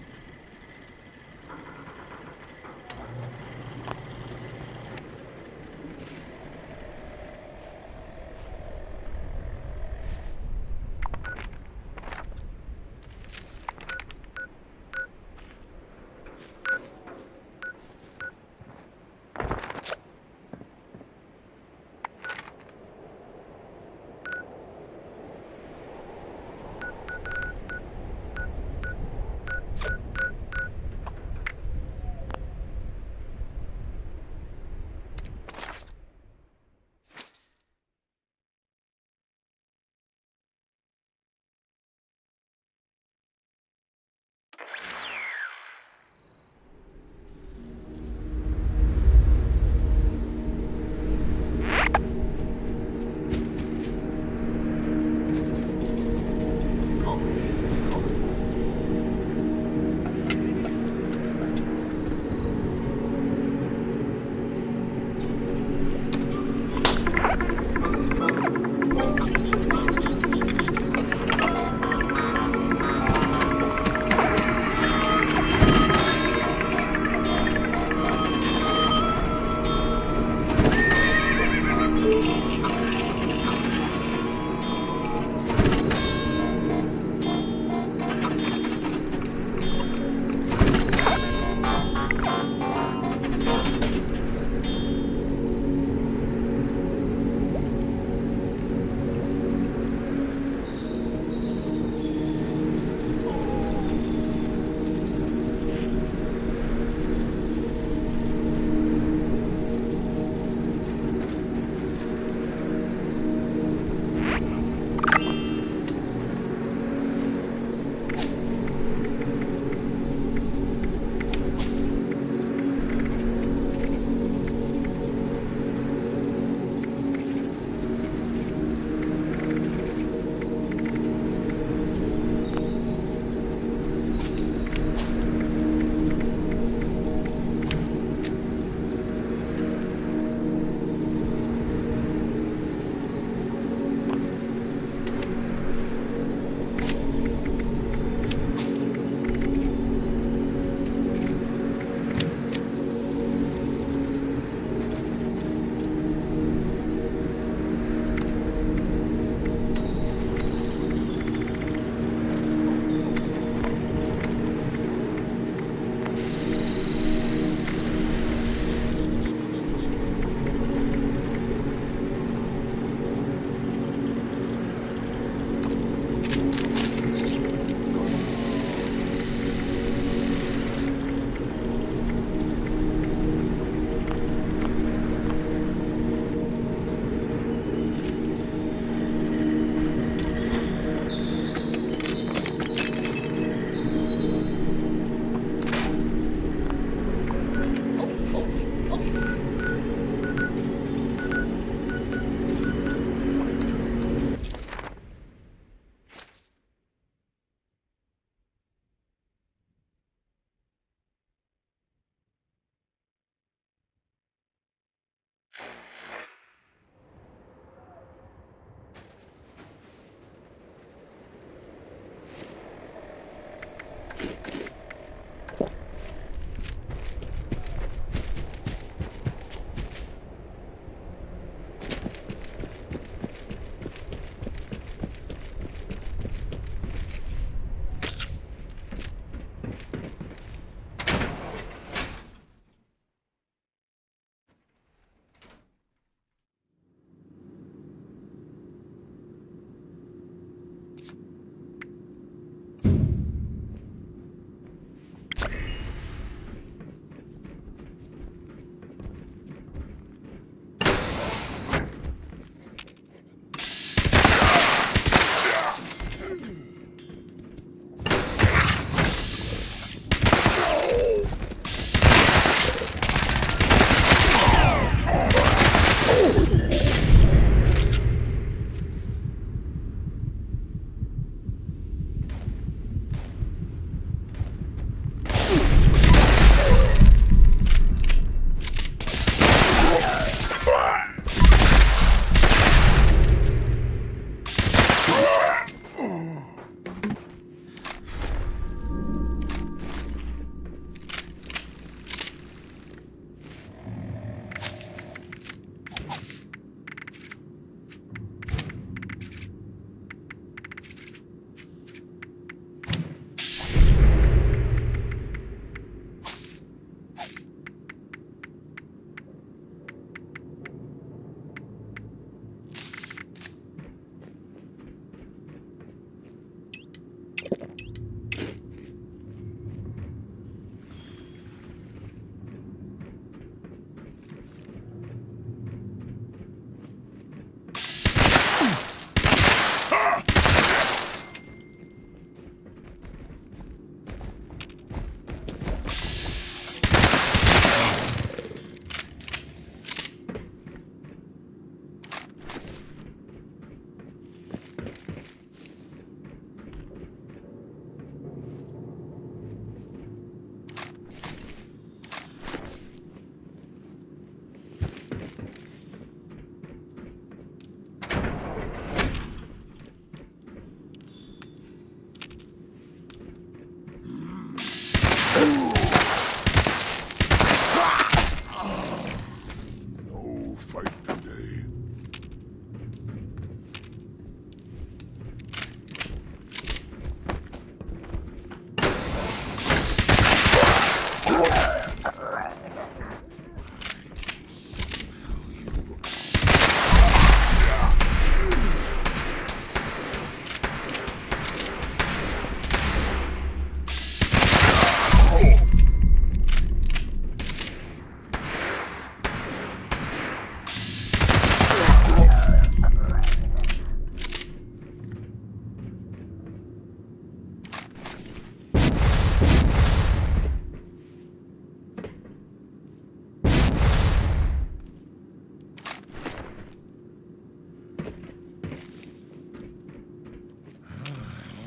fight today.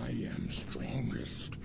I am strongest